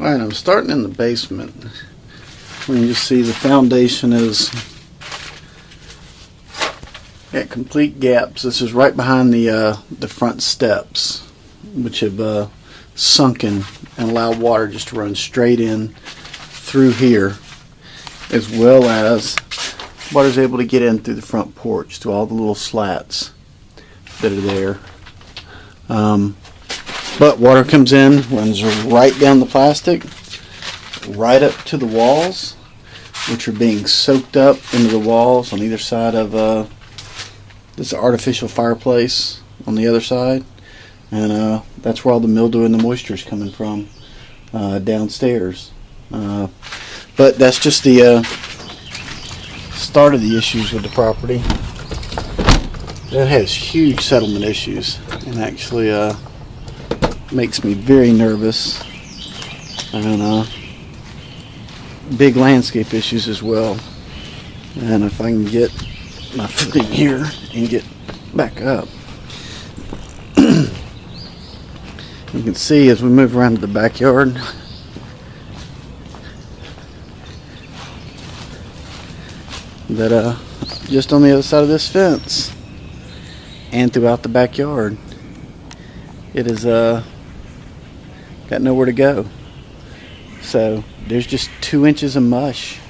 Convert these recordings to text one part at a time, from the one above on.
Alright, I'm starting in the basement. You can just see the foundation is got complete gaps. This is right behind the front steps, which have sunken and allowed water just to run straight in through here, as well as water's able to get in through the front porch to all the little slats that are there. But water comes in, runs right down the plastic, right up to the walls, which are being soaked up into the walls on either side of this artificial fireplace on the other side. And that's where all the mildew and the moisture is coming from, downstairs. But that's just the start of the issues with the property. It has huge settlement issues, and actually makes me very nervous, and big landscape issues as well. And if I can get my footing here and get back up, you can see as we move around to the backyard that just on the other side of this fence and throughout the backyard, it is got nowhere to go. So there's just 2 inches of mush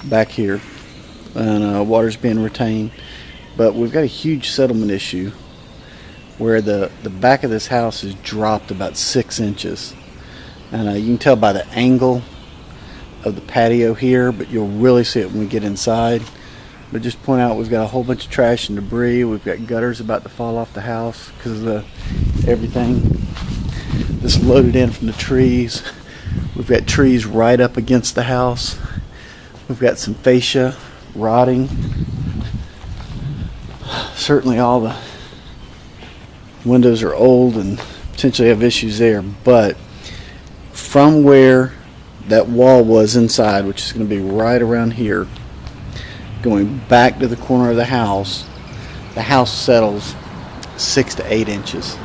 back here, and water's being retained. But we've got a huge settlement issue where the back of this house is dropped about 6 inches, and you can tell by the angle of the patio here, but you'll really see it when we get inside. But just point out, we've got a whole bunch of trash and debris. We've got gutters about to fall off the house because of everything that's loaded in from the trees. We've got trees right up against the house. We've got some fascia rotting. Certainly all the windows are old and potentially have issues there, but from where that wall was inside, which is going to be right around here, going back to the corner of the house settles 6 to 8 inches.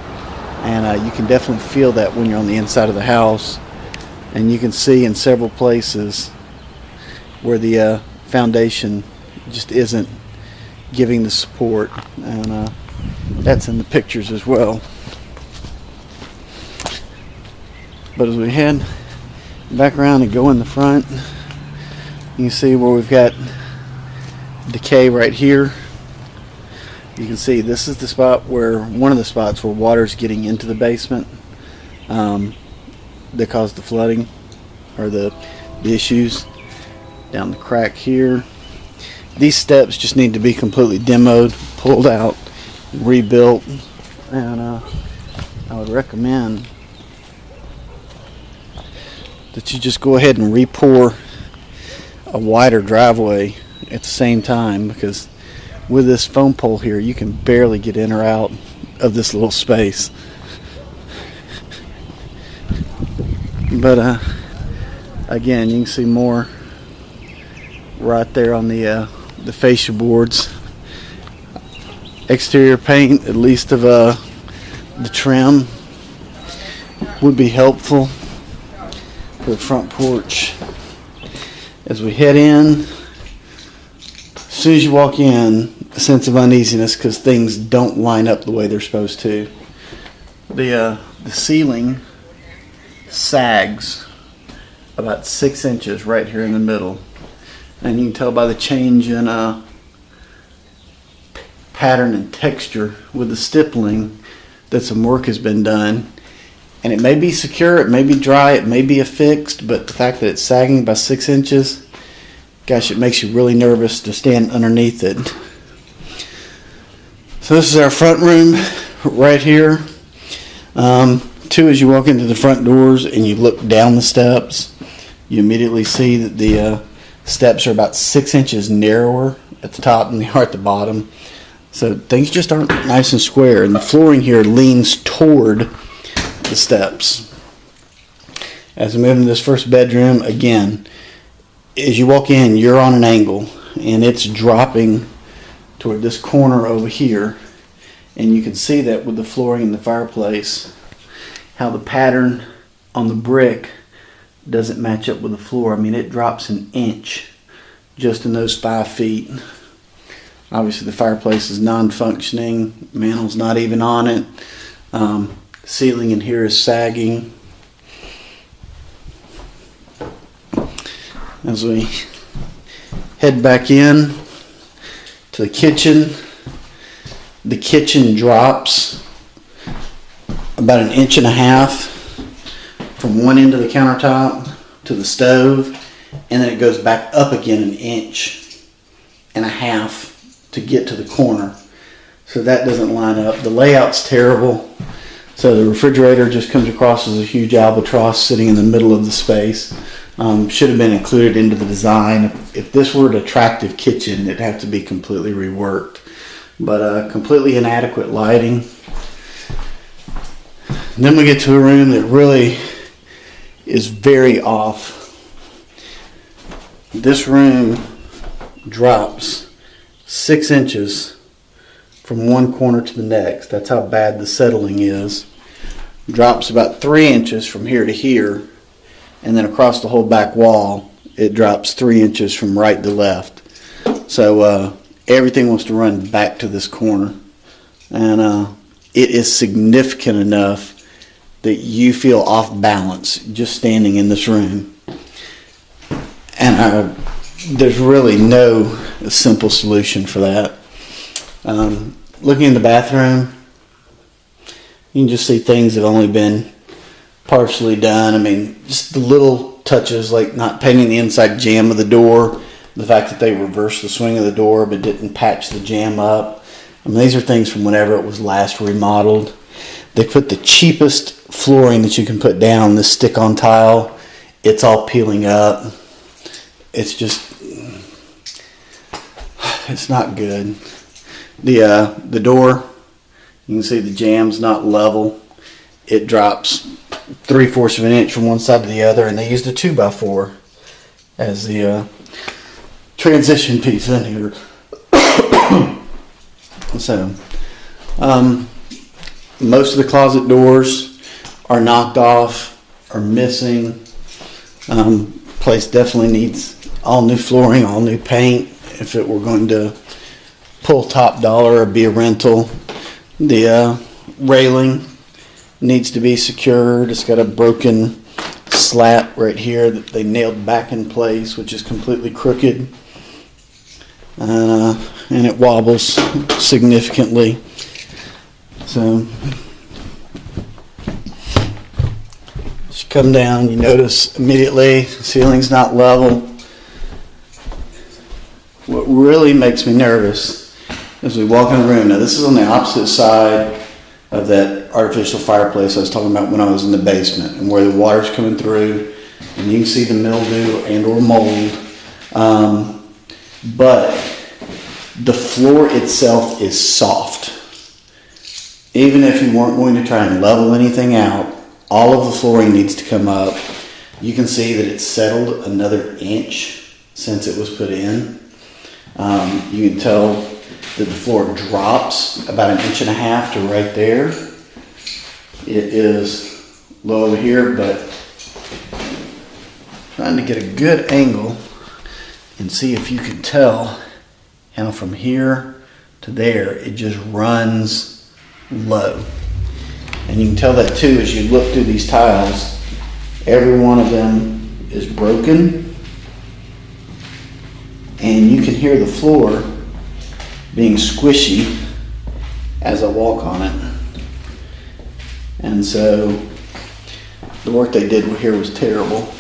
And you can definitely feel that when you're on the inside of the house, and you can see in several places where the foundation just isn't giving the support, and that's in the pictures as well. But as we head back around and go in the front, you can see where we've got decay right here. You can see this is the spot where, one of the spots where water's getting into the basement that caused the flooding, or the issues. Down the crack here. These steps just need to be completely demoed, pulled out, rebuilt, and I would recommend that you just go ahead and re-pour a wider driveway at the same time, because with this foam pole here, you can barely get in or out of this little space. But again, you can see more right there on the fascia boards. Exterior paint, at least of the trim, would be helpful for the front porch. As we head in, as soon as you walk in, a sense of uneasiness because things don't line up the way they're supposed to. The ceiling sags about 6 inches right here in the middle, and you can tell by the change in pattern and texture with the stippling that some work has been done. And it may be secure, it may be dry, it may be affixed, but the fact that it's sagging by 6 inches, gosh, it makes you really nervous to stand underneath it. So this is our front room right here. Two, as you walk into the front doors and you look down the steps, you immediately see that the steps are about 6 inches narrower at the top than they are at the bottom. So things just aren't nice and square, and the flooring here leans toward the steps. As we move into this first bedroom, again, as you walk in, you're on an angle, and it's dropping toward this corner over here, and you can see that with the flooring in the fireplace, how the pattern on the brick doesn't match up with the floor. I mean, it drops an inch just in those 5 feet. Obviously the fireplace is non-functioning. Mantel's not even on it. Ceiling in here is sagging. As we head back in to the kitchen drops about 1.5 inches from one end of the countertop to the stove, and then it goes back up again 1.5 inches to get to the corner. So that doesn't line up. The layout's terrible. So the refrigerator just comes across as a huge albatross sitting in the middle of the space. Should have been included into the design. If this were an attractive kitchen, it'd have to be completely reworked. But completely inadequate lighting. And then we get to a room that really is very off. This room drops 6 inches from one corner to the next. That's how bad the settling is. Drops about 3 inches from here to here, and then across the whole back wall it drops 3 inches from right to left. So everything wants to run back to this corner, and it is significant enough that you feel off balance just standing in this room. And there's really no simple solution for that. Looking in the bathroom, you can just see things that have only been partially done. I mean, just the little touches like not painting the inside jamb of the door, the fact that they reversed the swing of the door but didn't patch the jamb up. I mean, these are things from whenever it was last remodeled. They put the cheapest flooring that you can put down, this stick-on tile. It's all peeling up. It's just, it's not good. The door, you can see the jamb's not level. It drops 3/4 of an inch from one side to the other, and they used a 2x4 as the transition piece in here. So, most of the closet doors are knocked off, are missing. Place definitely needs all new flooring, all new paint if it were going to pull top dollar or be a rental. The railing needs to be secured. It's got a broken slat right here that they nailed back in place, which is completely crooked, and it wobbles significantly. So as you come down, you notice immediately the ceiling's not level. What really makes me nervous as we walk in the room, now this is on the opposite side of that artificial fireplace I was talking about when I was in the basement, and where the water's coming through and you can see the mildew and or mold, but the floor itself is soft. Even if you weren't going to try and level anything out, all of the flooring needs to come up. You can see that it's settled another inch since it was put in. You can tell that the floor drops about 1.5 inches to right there. It is low over here, but trying to get a good angle and see if you can tell how from here to there it just runs low. And you can tell that too as you look through these tiles. Every one of them is broken, and you can hear the floor being squishy as I walk on it. And so the work they did here was terrible.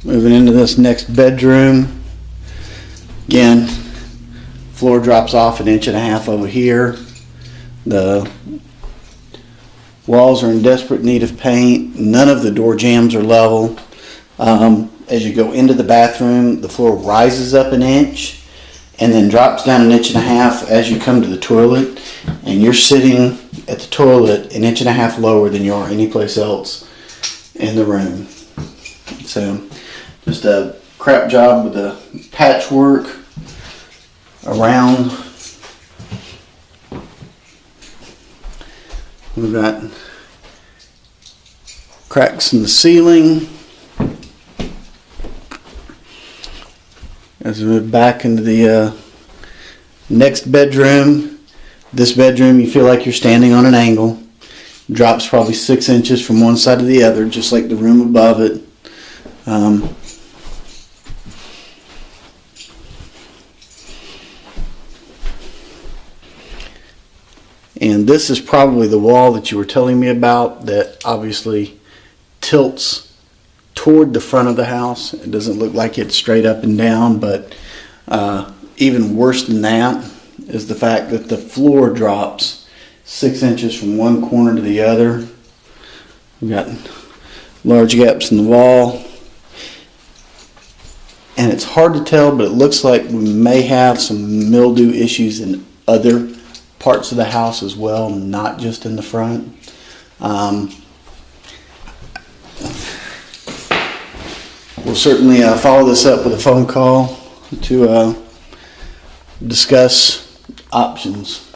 Moving into this next bedroom, again, floor drops off 1.5 inches over here. The walls are in desperate need of paint. None of the door jambs are level. As you go into the bathroom, the floor rises up 1 inch and then drops down 1.5 inches as you come to the toilet, and you're sitting at the toilet 1.5 inches lower than you are anyplace else in the room. So just a crap job with the patchwork around. We've got cracks in the ceiling. As we move back into the next bedroom, this bedroom you feel like you're standing on an angle. Drops probably 6 inches from one side to the other, just like the room above it. And this is probably the wall that you were telling me about that obviously tilts toward the front of the house. It doesn't look like it's straight up and down, but even worse than that is the fact that the floor drops 6 inches from one corner to the other. We've got large gaps in the wall. And it's hard to tell, but it looks like we may have some mildew issues in other parts of the house as well, not just in the front. We'll certainly follow this up with a phone call to discuss options.